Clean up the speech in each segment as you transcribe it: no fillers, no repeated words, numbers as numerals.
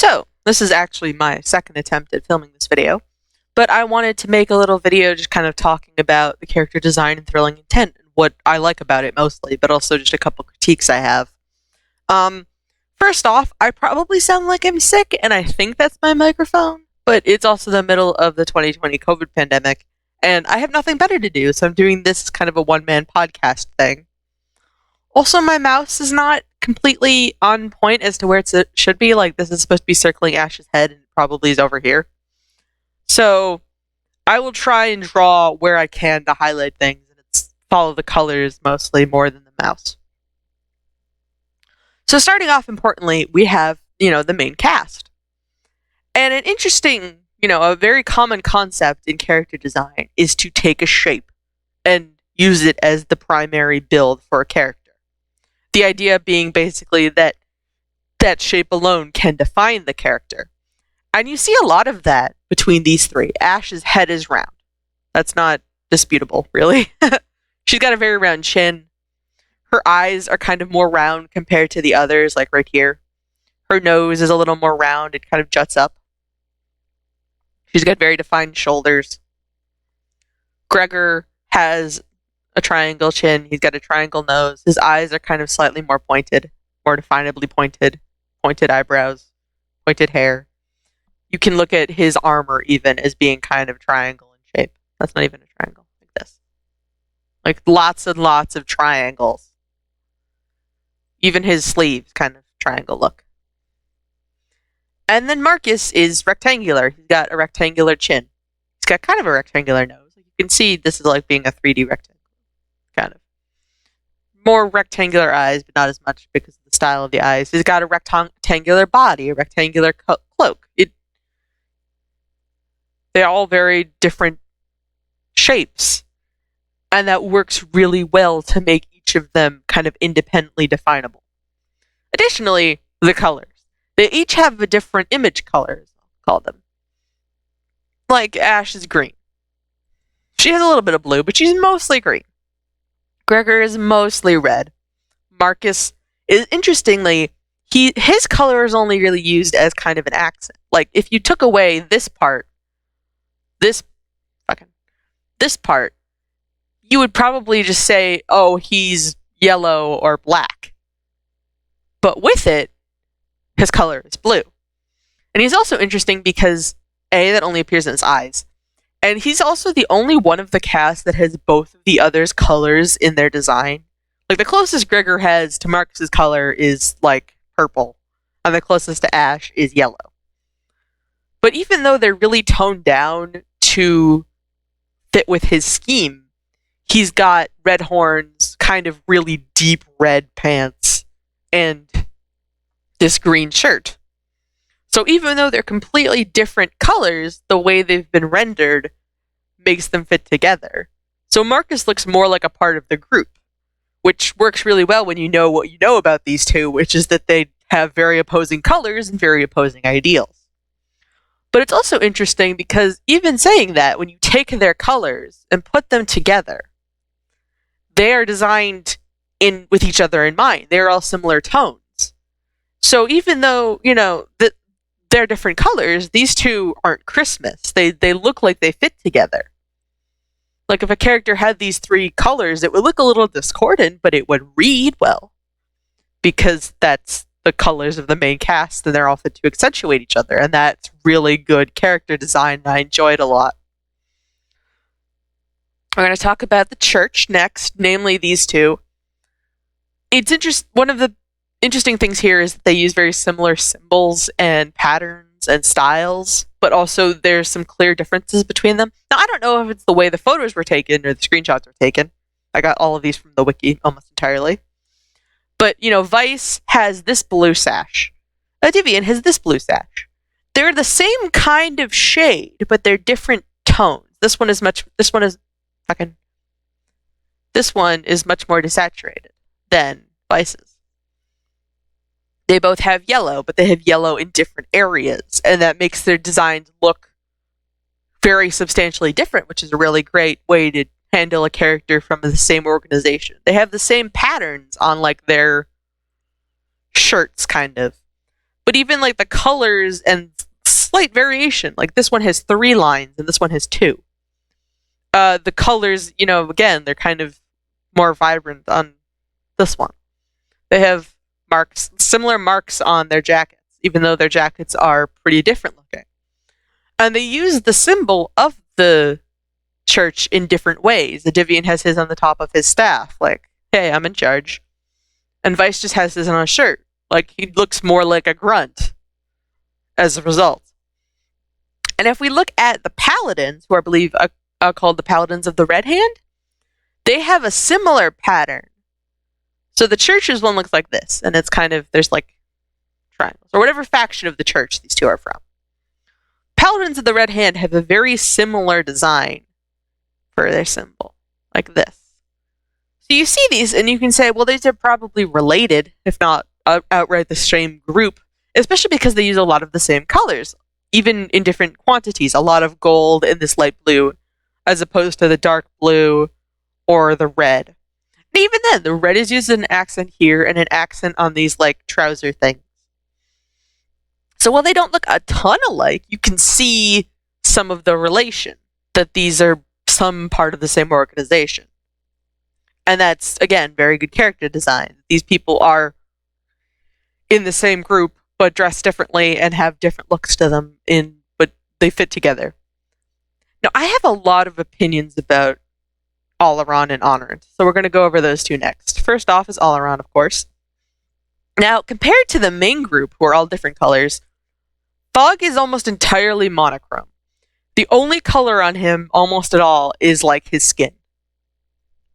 So, this is actually my second attempt at filming this video, but I wanted to make a little video just kind of talking about the character design and thrilling intent and what I like about it mostly, but also just a couple critiques I have. First off, I probably sound like I'm sick, and I think that's my microphone, but it's also the middle of the 2020 COVID pandemic, and I have nothing better to do, so I'm doing this kind of a one-man podcast thing. Also, my mouse is not completely on point as to where it should be. Like, this is supposed to be circling Ash's head, and it probably is over here. So, I will try and draw where I can to highlight things, and it's follow the colors mostly more than the mouse. So, starting off importantly, we have, the main cast. And an interesting, a very common concept in character design is to take a shape and use it as the primary build for a character. The idea being basically that that shape alone can define the character. And you see a lot of that between these three. Ash's head is round. That's not disputable, really. She's got a very round chin. Her eyes are kind of more round compared to the others, like right here. Her nose is a little more round. It kind of juts up. She's got very defined shoulders. Gregor has a triangle chin. He's got a triangle nose. His eyes are kind of slightly more pointed, more definably pointed. Pointed eyebrows, pointed hair. You can look at his armor even as being kind of triangle in shape. That's not even a triangle, like this. Like lots and lots of triangles. Even his sleeves kind of triangle look. And then Marcus is rectangular. He's got a rectangular chin. He's got kind of a rectangular nose. You can see this is like being a 3D rectangle. Kind of. More rectangular eyes, but not as much because of the style of the eyes. He's got a rectangular body, a rectangular cloak. They're all very different shapes. And that works really well to make each of them kind of independently definable. Additionally, the colors. They each have a different image color, as I'll call them. Like Ash is green. She has a little bit of blue, but she's mostly green. Gregor is mostly red. Marcus is, interestingly, his color is only really used as kind of an accent. Like, if you took away this part, you would probably just say, oh, he's yellow or black. But with it, his color is blue. And he's also interesting because, A, that only appears in his eyes. And he's also the only one of the cast that has both of the others' colors in their design. Like, the closest Gregor has to Marcus's color is, like, purple. And the closest to Ash is yellow. But even though they're really toned down to fit with his scheme, he's got red horns, kind of really deep red pants, and this green shirt. So even though they're completely different colors, the way they've been rendered makes them fit together. So Marcus looks more like a part of the group, which works really well when you know what you know about these two, which is that they have very opposing colors and very opposing ideals. But it's also interesting because even saying that, when you take their colors and put them together, they are designed with each other in mind. They're all similar tones. So even though, they're different colors, these two aren't Christmas. They look like they fit together. Like, if a character had these three colors, it would look a little discordant, but it would read well. Because that's the colors of the main cast, and they're all fit to accentuate each other. And that's really good character design, and I enjoy it a lot. We're going to talk about the church next, namely these two. One of the interesting things here is that they use very similar symbols and patterns and styles, but also there's some clear differences between them. Now, I don't know if it's the way the photos were taken or the screenshots were taken. I got all of these from the wiki almost entirely. But, Vice has this blue sash. Divian has this blue sash. They're the same kind of shade, but they're different tones. This one is much more desaturated than Vice's. They both have yellow, but they have yellow in different areas, and that makes their designs look very substantially different, which is a really great way to handle a character from the same organization. They have the same patterns on, like, their shirts, kind of, But even like the colors and slight variation, like this one has 3 lines and this one has 2. The colors, again, they're kind of more vibrant on this one. They have similar marks on their jackets, even though their jackets are pretty different looking. And they use the symbol of the church in different ways. The Divian has his on the top of his staff, like, hey, I'm in charge. And Vice just has his on a shirt, like he looks more like a grunt as a result. And if we look at the Paladins, who I believe are called the Paladins of the Red Hand, they have a similar pattern. So the church's one looks like this, and it's kind of, there's like triangles, or whatever faction of the church these two are from. Paladins of the Red Hand have a very similar design for their symbol, like this. So you see these, and you can say, well, these are probably related, if not outright the same group, especially because they use a lot of the same colors, even in different quantities. A lot of gold in this light blue, as opposed to the dark blue or the red. And even then, the red is used as an accent here and an accent on these like trouser things. So while they don't look a ton alike, you can see some of the relation, that these are some part of the same organization. And that's, again, very good character design. These people are in the same group, but dressed differently and have different looks to them, but they fit together. Now, I have a lot of opinions about Alaron and Honorant, so we're going to go over those two next. First off is Alaron, of course. Now, compared to the main group, who are all different colors, Thog is almost entirely monochrome. The only color on him, almost at all, is like his skin.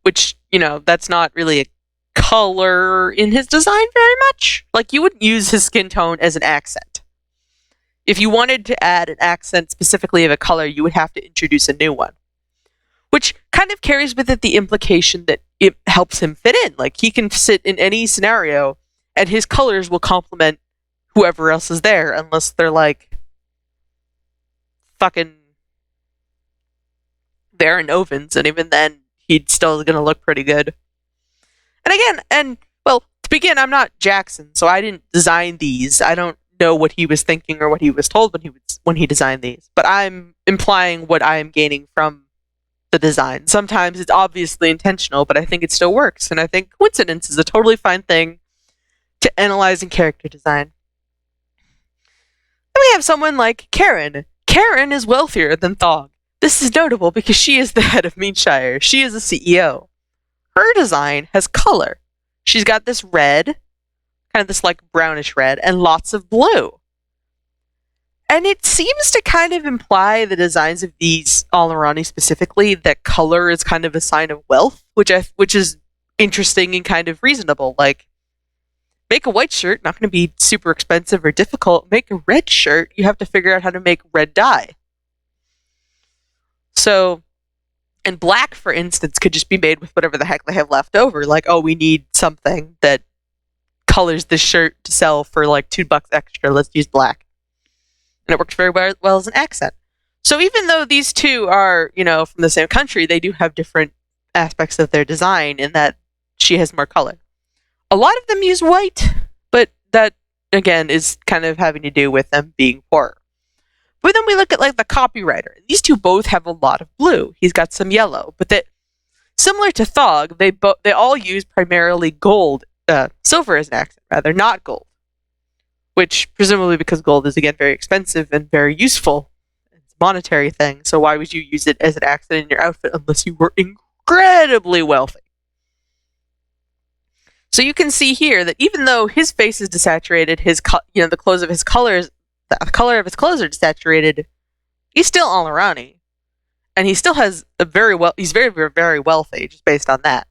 Which, that's not really a color in his design very much. Like, you wouldn't use his skin tone as an accent. If you wanted to add an accent specifically of a color, you would have to introduce a new one. Which kind of carries with it the implication that it helps him fit in. Like, he can sit in any scenario, and his colors will complement whoever else is there, unless they're like fucking Baron Ovens, and even then, he'd still going to look pretty good. And again, to begin, I'm not Jackson, so I didn't design these. I don't know what he was thinking or what he was told when he designed these. But I'm implying what I am gaining from the design. Sometimes it's obviously intentional, but I think it still works. And I think coincidence is a totally fine thing to analyze in character design. Then we have someone like Karen. Karen is wealthier than Thog. This is notable because she is the head of Meanshire. She is the CEO. Her design has color. She's got this red, kind of this like brownish red, and lots of blue. And it seems to kind of imply the designs of these Alarani specifically, that color is kind of a sign of wealth, which is interesting and kind of reasonable. Like, make a white shirt, not going to be super expensive or difficult. Make a red shirt, you have to figure out how to make red dye. So, and black, for instance, could just be made with whatever the heck they have left over. Like, oh, we need something that colors this shirt to sell for like $2 extra. Let's use black. And it works very well as an accent. So even though these two are, from the same country, they do have different aspects of their design in that she has more color. A lot of them use white, but that, again, is kind of having to do with them being poorer. But then we look at like the copywriter. These two both have a lot of blue. He's got some yellow, but that, similar to Thog, they all use primarily silver as an accent, rather, not gold. Which, presumably because gold is, again, very expensive and very useful. It's a monetary thing, so why would you use it as an accent in your outfit unless you were incredibly wealthy? So you can see here that even though his face is desaturated, the clothes of his colors, the color of his clothes are desaturated, he's still Alarani. And he still has he's very, very, very wealthy, just based on that.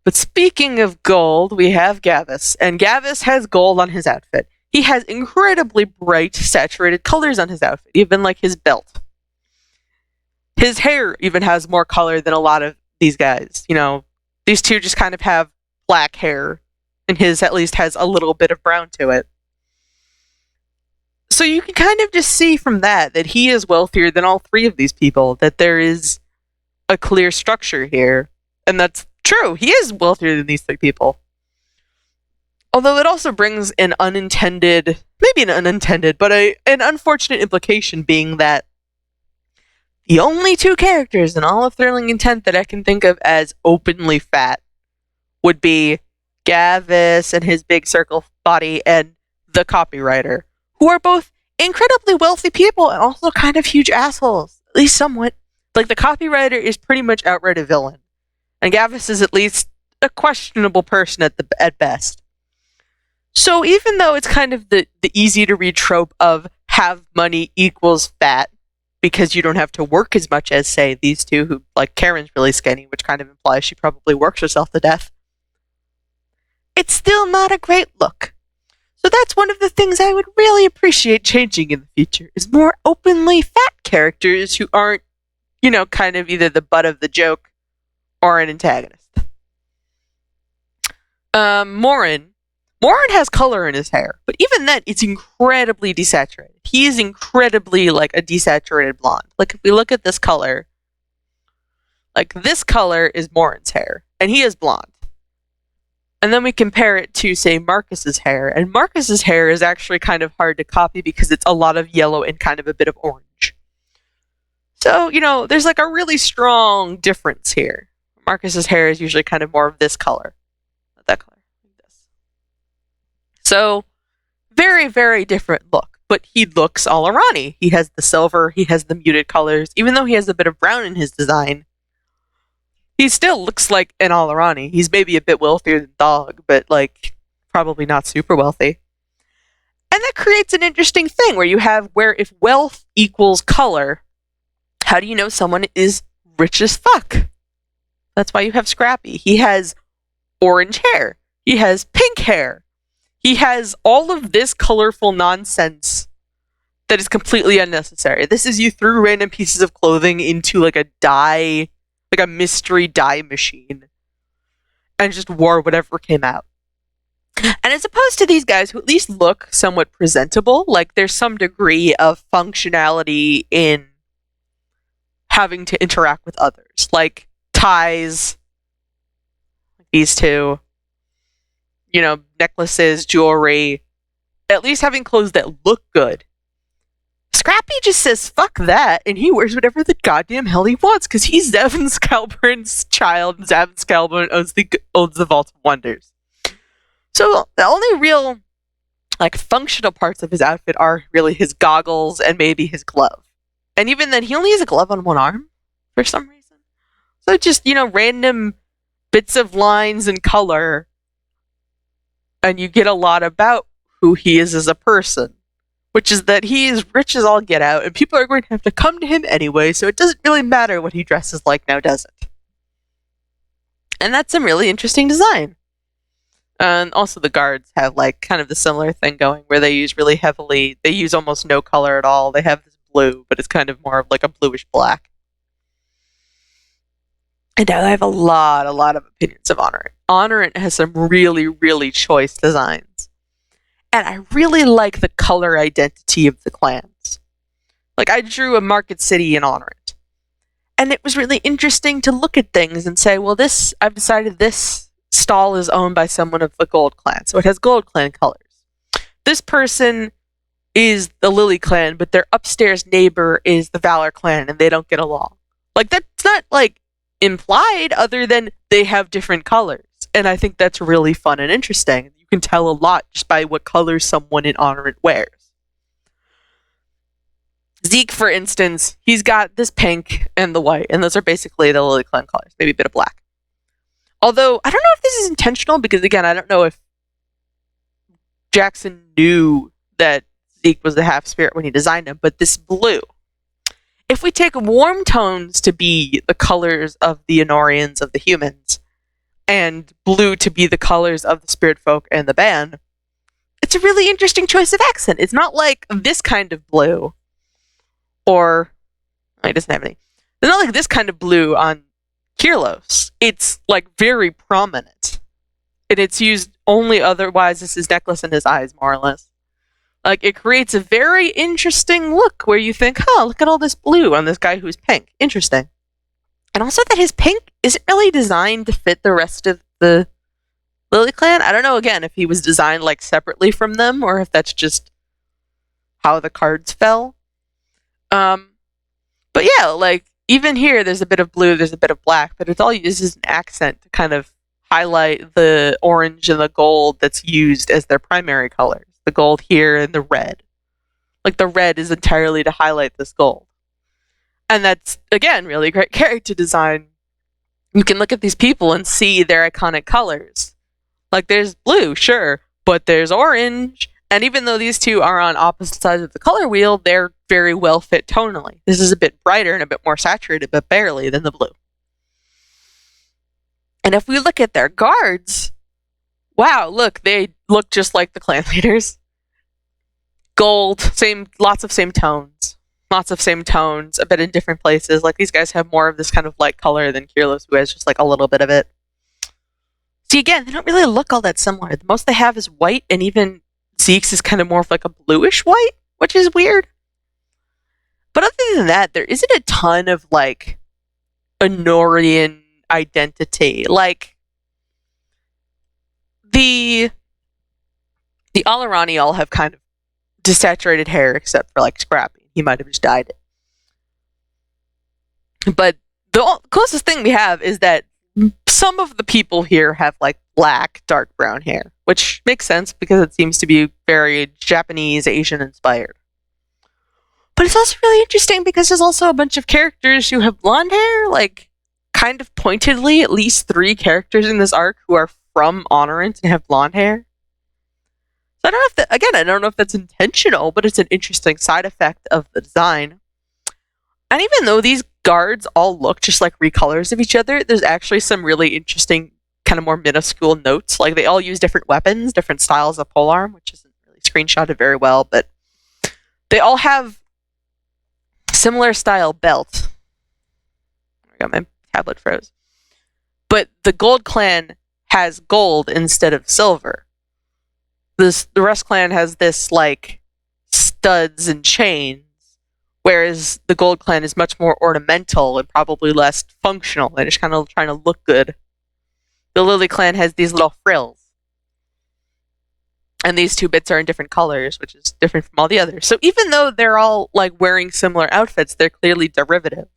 But speaking of gold, we have Gavis, and Gavis has gold on his outfit. He has incredibly bright, saturated colors on his outfit, even like his belt. His hair even has more color than a lot of these guys. These two just kind of have black hair, and his at least has a little bit of brown to it. So you can kind of just see from that he is wealthier than all three of these people, that there is a clear structure here, and that's true. He is wealthier than these three people. Although it also brings an unintended, maybe an unintended, but an unfortunate implication being that the only two characters in all of Thrilling Intent that I can think of as openly fat would be Gavis and his big circle body and the copywriter, who are both incredibly wealthy people and also kind of huge assholes, at least somewhat. Like, the copywriter is pretty much outright a villain, and Gavis is at least a questionable person at best. So even though it's kind of the easy to read trope of have money equals fat, because you don't have to work as much as, say, these two who, like, Karen's really skinny, which kind of implies she probably works herself to death, it's still not a great look. So that's one of the things I would really appreciate changing in the future, is more openly fat characters who aren't, kind of either the butt of the joke or an antagonist. Morin has color in his hair, but even then, it's incredibly desaturated. He is incredibly, like, a desaturated blonde. Like, if we look at this color, like, this color is Morin's hair, and he is blonde. And then we compare it to, say, Marcus's hair, and Marcus's hair is actually kind of hard to copy because it's a lot of yellow and kind of a bit of orange. So, there's, like, a really strong difference here. Marcus's hair is usually kind of more of this color, not that color. So, very, very different look, but he looks all Irani. He has the silver, he has the muted colors. Even though he has a bit of brown in his design, he still looks like an all Irani. He's maybe a bit wealthier than Dog, but, like, probably not super wealthy. And that creates an interesting thing where if wealth equals color, how do you know someone is rich as fuck? That's why you have Scrappy. He has orange hair. He has pink hair. He has all of this colorful nonsense that is completely unnecessary. This is you threw random pieces of clothing into like a dye, like a mystery dye machine, and just wore whatever came out. And as opposed to these guys who at least look somewhat presentable, like there's some degree of functionality in having to interact with others, like ties, like these two, necklaces, jewelry, at least having clothes that look good. Scrappy just says fuck that, and he wears whatever the goddamn hell he wants, because he's Zevon Scalburn's child, and Zevon Scalburn owns the Vault of Wonders. So the only real, like, functional parts of his outfit are really his goggles and maybe his glove. And even then, he only has a glove on one arm, for some reason. So just, random bits of lines and color, and you get a lot about who he is as a person, which is that he is rich as all get out, and people are going to have to come to him anyway, so it doesn't really matter what he dresses like now, does it? And that's some really interesting design. And also the guards have, like, kind of the similar thing going, where they use almost no color at all. They have this blue, but it's kind of more of like a bluish black. And now I have a lot of opinions of Honorant. Honorant has some really, really choice designs. And I really like the color identity of the clans. Like, I drew a Market City in Honorant. And it was really interesting to look at things and say, well, I've decided this stall is owned by someone of the Gold Clan, so it has Gold Clan colors. This person is the Lily Clan, but their upstairs neighbor is the Valor Clan, and they don't get along. Like, that's not, like, implied, other than they have different colors. And I think that's really fun and interesting. You can tell a lot just by what colors someone in Honorant wears. Zeke, for instance, he's got this pink and the white, and those are basically the Lily Clan colors, maybe a bit of black. Although, I don't know if this is intentional, because again, I don't know if Jackson knew that Zeke was the half-spirit when he designed him, but this blue. If we take warm tones to be the colors of the Honorians of the humans, and blue to be the colors of the spirit folk and the band, it's a really interesting choice of accent. It's not like this kind of blue, or it doesn't have any. It's not like this kind of blue on Kirlos. It's like very prominent, and it's used only otherwise as his necklace and his eyes, more or less. Like, it creates a very interesting look where you think, look at all this blue on this guy who's pink. Interesting. And also that his pink isn't really designed to fit the rest of the Lily Clan. I don't know, again, if he was designed like separately from them or if that's just how the cards fell. But yeah, like even here, there's a bit of blue, there's a bit of black, but it's all used as an accent to kind of highlight the orange and the gold that's used as their primary colors. The gold here and the red. Like the red is entirely to highlight this gold. And that's, again, really great character design. You can look at these people and see their iconic colors. Like there's blue, sure, but there's orange. And even though these two are on opposite sides of the color wheel, they're very well fit tonally. This is a bit brighter and a bit more saturated, but barely, than the blue. And if we look at their guards, wow, look, they look just like the clan leaders. Gold, lots of same tones, a bit in different places. Like these guys have more of this kind of light color than Kirlos, who has just like a little bit of it. See, again, they don't really look all that similar. The most they have is white, and even Zeke's is kind of more of like a bluish white, which is weird. But other than that, there isn't a ton of like Honorian identity. Like the Alarani all have kind of desaturated hair, except for like Scrappy. He might have just dyed it. But the closest thing we have is that some of the people here have like black, dark brown hair, which makes sense because it seems to be very Japanese, Asian inspired. But it's also really interesting because there's also a bunch of characters who have blonde hair, like kind of pointedly, at least 3 characters in this arc who are from Honorant and have blonde hair. So I don't know if that's intentional, but it's an interesting side effect of the design. And even though these guards all look just like recolors of each other, there's actually some really interesting kind of more minuscule notes. Like they all use different weapons, different styles of polearm, which isn't really screenshotted very well, but they all have similar style belt. I got my tablet froze. But the Gold Clan has gold instead of silver. The Rust Clan has this like studs and chains, whereas the Gold Clan is much more ornamental and probably less functional. They're just kind of trying to look good. The Lily Clan has these little frills. And these 2 bits are in different colors, which is different from all the others. So even though they're all like wearing similar outfits, they're clearly derivatives.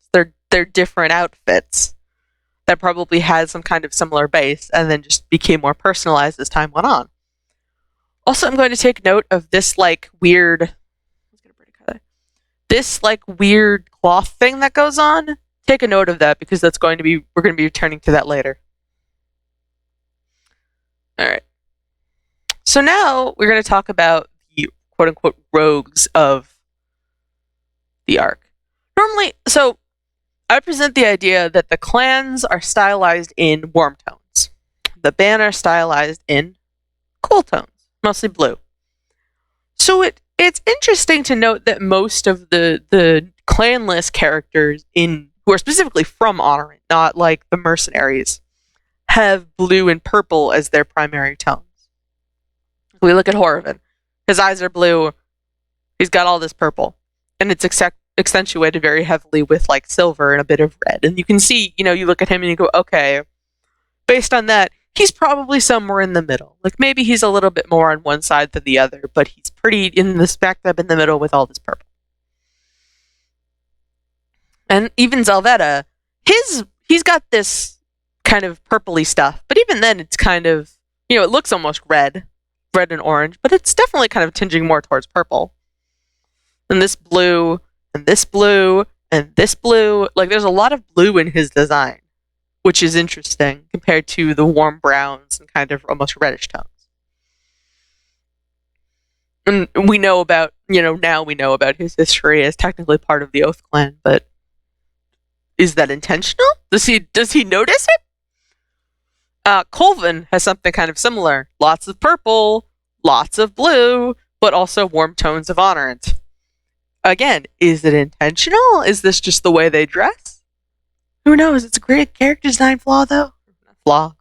They're different outfits that probably had some kind of similar base and then just became more personalized as time went on. Also, I'm going to take note of this like weird cloth thing that goes on. Take a note of that because we're going to be returning to that later. All right. So now we're going to talk about the quote-unquote rogues of the arc. Normally, so I present the idea that the clans are stylized in warm tones. The band are stylized in cool tones, mostly blue. So it's interesting to note that most of the clanless characters who are specifically from Honorant, not like the mercenaries, have blue and purple as their primary tones. We look at Horrivan. His eyes are blue. He's got all this purple. And it's accentuated very heavily with like silver and a bit of red. And you can see, you look at him and you go, okay, based on that, he's probably somewhere in the middle. Like maybe he's a little bit more on one side than the other, but he's pretty in the smack dab in the middle with all this purple. And even Zelvetta, he's got this kind of purpley stuff, but even then it's kind of, it looks almost red and orange, but it's definitely kind of tinging more towards purple. And this blue, and this blue, and this blue, like there's a lot of blue in his design, which is interesting compared to the warm browns and kind of almost reddish tones. And we know about, now we know about his history as technically part of the Oath Clan, but is that intentional? Does he notice it? Colvin has something kind of similar. Lots of purple, lots of blue, but also warm tones of Honorant. Again, is it intentional? Is this just the way they dress? Who knows? It's a great character design flaw, though.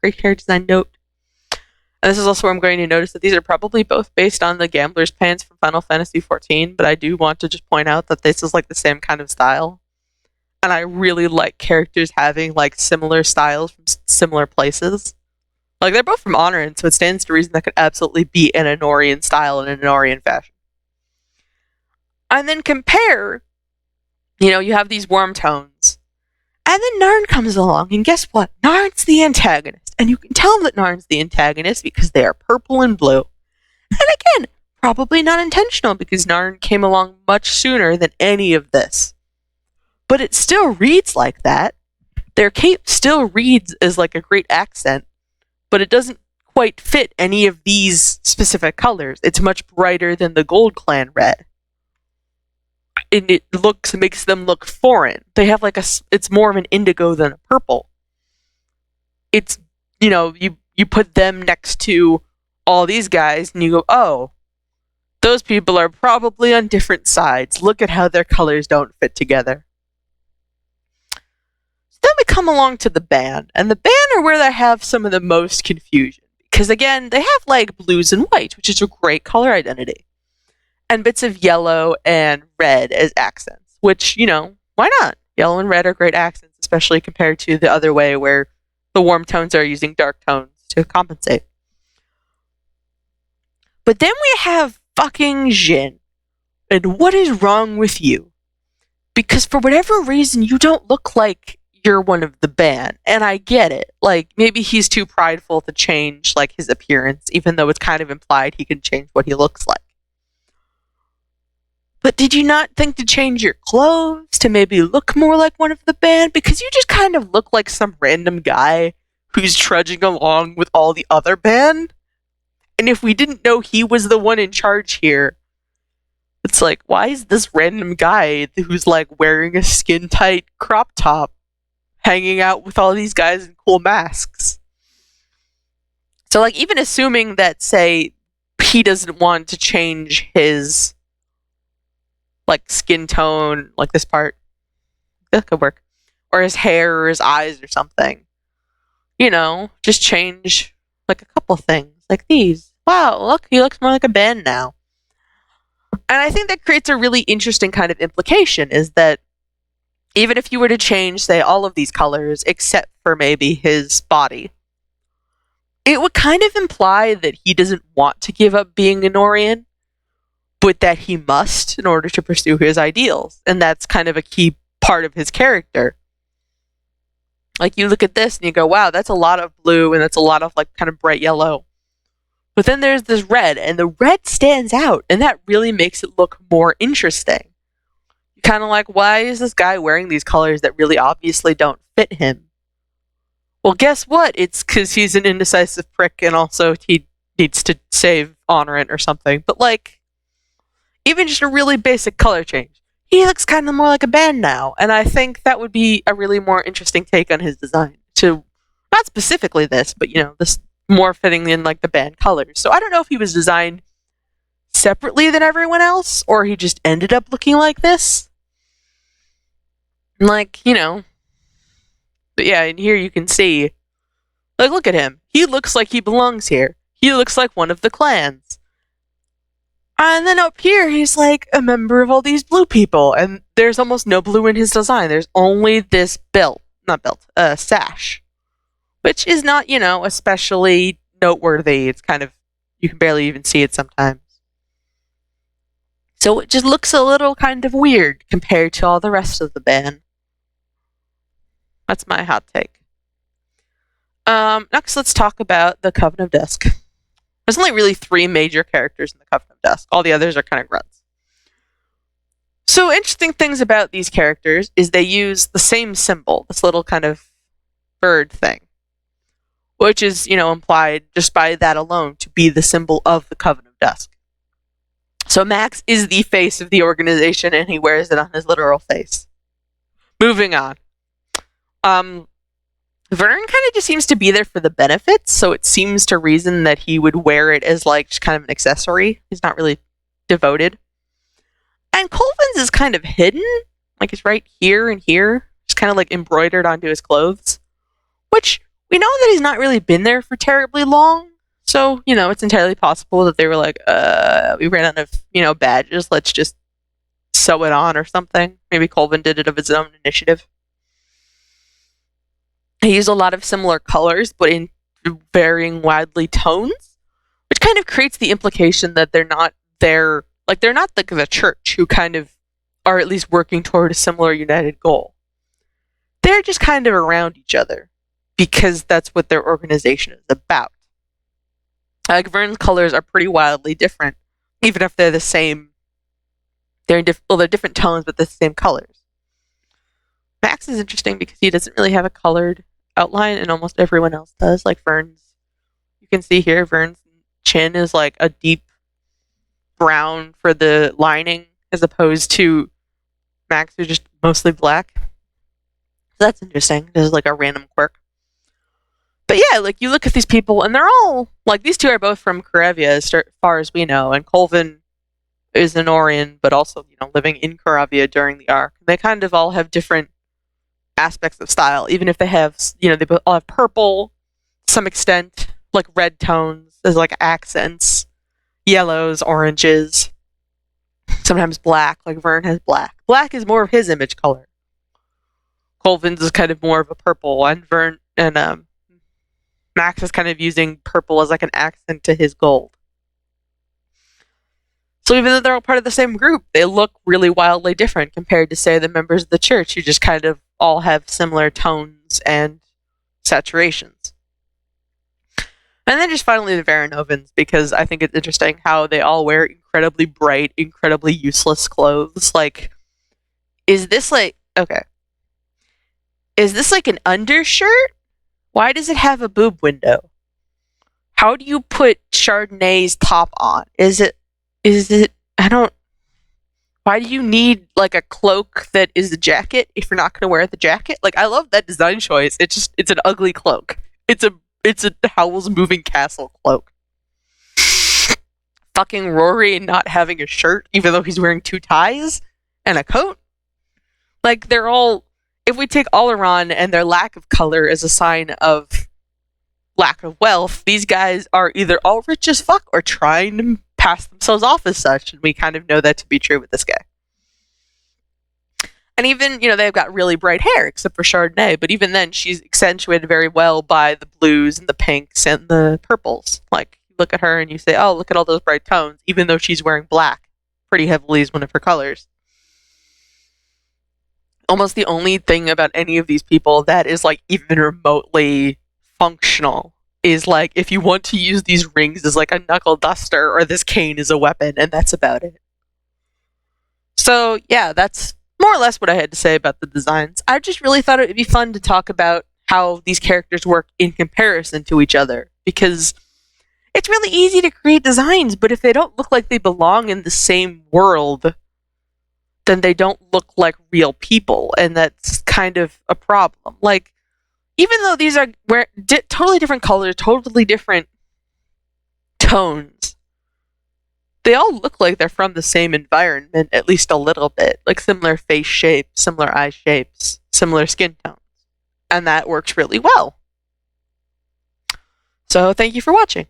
Great character design note. And this is also where I'm going to notice that these are probably both based on the Gambler's Pants from Final Fantasy XIV, but I do want to just point out that this is like the same kind of style. And I really like characters having like similar styles from similar places. Like, they're both from Honoran, so it stands to reason that could absolutely be an Honorian style in an Honorian fashion. And then compare, you have these warm tones. And then Narn comes along, and guess what? Narn's the antagonist. And you can tell that Narn's the antagonist because they are purple and blue. And again, probably not intentional because Narn came along much sooner than any of this. But it still reads like that. Their cape still reads as like a great accent, but it doesn't quite fit any of these specific colors. It's much brighter than the Gold Clan red. And it makes them look foreign. They have it's more of an indigo than a purple. It's, you put them next to all these guys and you go, oh, those people are probably on different sides. Look at how their colors don't fit together. So then we come along to the band, and the band are where they have some of the most confusion. Because again, they have like blues and white, which is a great color identity. And bits of yellow and red as accents, which, why not? Yellow and red are great accents, especially compared to the other way where the warm tones are using dark tones to compensate. But then we have fucking Jin. And what is wrong with you? Because for whatever reason, you don't look like you're one of the band. And I get it. Like, maybe he's too prideful to change, like, his appearance, even though it's kind of implied he can change what he looks like. But did you not think to change your clothes to maybe look more like one of the band? Because you just kind of look like some random guy who's trudging along with all the other band. And if we didn't know he was the one in charge here, it's like, why is this random guy who's like wearing a skin-tight crop top hanging out with all these guys in cool masks? So, like, even assuming that, say, he doesn't want to change his like skin tone, like this part, that could work, or his hair or his eyes or something, just change like a couple things like these. Wow, look, he looks more like a band now. And I think that creates a really interesting kind of implication, is that even if you were to change, say, all of these colors except for maybe his body, it would kind of imply that he doesn't want to give up being an Orion, but that he must in order to pursue his ideals. And that's kind of a key part of his character. Like, you look at this and you go, wow, that's a lot of blue and that's a lot of like kind of bright yellow. But then there's this red, and the red stands out, and that really makes it look more interesting. You're kind of like, why is this guy wearing these colors that really obviously don't fit him? Well, guess what? It's because he's an indecisive prick, and also he needs to save Honorant or something. But like, even just a really basic color change, he looks kind of more like a band now, and I think that would be a really more interesting take on his design. To not specifically this, but this more fitting in like the band colors. So I don't know if he was designed separately than everyone else, or he just ended up looking like this. Like, but yeah, and here you can see, like, look at him. He looks like he belongs here. He looks like one of the clans. And then up here, he's like a member of all these blue people, and there's almost no blue in his design. There's only this sash, which is not, especially noteworthy. It's kind of, you can barely even see it sometimes. So it just looks a little kind of weird compared to all the rest of the band. That's my hot take. Next, let's talk about the Coven of Dusk. There's only really 3 major characters in the Coven of Dusk. All the others are kind of grunts. So interesting things about these characters is they use the same symbol, this little kind of bird thing, which is, implied just by that alone to be the symbol of the Coven of Dusk. So Max is the face of the organization, and he wears it on his literal face. Moving on. Vernon kind of just seems to be there for the benefits, so it seems to reason that he would wear it as like just kind of an accessory. He's not really devoted. And Colvin's is kind of hidden, like it's right here and here, just kind of like embroidered onto his clothes, which we know that he's not really been there for terribly long. So, it's entirely possible that they were like, we ran out of, badges, let's just sew it on or something. Maybe Colvin did it of his own initiative. He used a lot of similar colors, but in varying widely tones, which kind of creates the implication that they're not there, like they're not like the church who kind of are at least working toward a similar united goal. They're just kind of around each other because that's what their organization is about. Like Vern's colors are pretty wildly different, even if they're the same. They're different tones, but the same colors. Max is interesting because he doesn't really have a colored outline, and almost everyone else does. Like Vern's, you can see here, Vern's chin is like a deep brown for the lining, as opposed to Max, who's just mostly black. So that's interesting. This is like a random quirk. But yeah, like you look at these people, and they're all like, these two are both from Karavia, as far as we know, and Colvin is an Orion, but also, you know, living in Karavia during the arc. They kind of all have different aspects of style, even if they have, you know, they all have purple to some extent, like red tones as like accents, yellows, oranges, sometimes black, like Vern has black. Black is more of his image color. Colvin's is kind of more of a purple, and Vern and Max is kind of using purple as like an accent to his gold. So even though they're all part of the same group, they look really wildly different compared to, say, the members of the church, who just kind of all have similar tones and saturations. And then just finally the Varanovans, because I think it's interesting how they all wear incredibly bright, incredibly useless clothes. Like, is this like an undershirt? Why does it have a boob window? How do you put Chardonnay's top on? Is it, why do you need like a cloak that is a jacket if you're not going to wear the jacket? Like, I love that design choice. It's an ugly cloak. It's a Howl's Moving Castle cloak. Fucking Rory not having a shirt, even though he's wearing 2 ties and a coat. Like, they're all, if we take Oleron and their lack of color as a sign of lack of wealth, these guys are either all rich as fuck or trying to pass themselves off as such, and we kind of know that to be true with this guy. And even, you know, they've got really bright hair, except for Chardonnay, but even then, she's accentuated very well by the blues and the pinks and the purples. Like, you look at her and you say, oh, look at all those bright tones, even though she's wearing black pretty heavily as one of her colors. Almost the only thing about any of these people that is, like, even remotely functional is, like, if you want to use these rings as, like, a knuckle duster or this cane as a weapon, and that's about it. So, yeah, that's more or less what I had to say about the designs. I just really thought it would be fun to talk about how these characters work in comparison to each other, because it's really easy to create designs, but if they don't look like they belong in the same world, then they don't look like real people, and that's kind of a problem. Like, even though these are totally different colors, totally different tones, they all look like they're from the same environment, at least a little bit. Like similar face shapes, similar eye shapes, similar skin tones. And that works really well. So thank you for watching.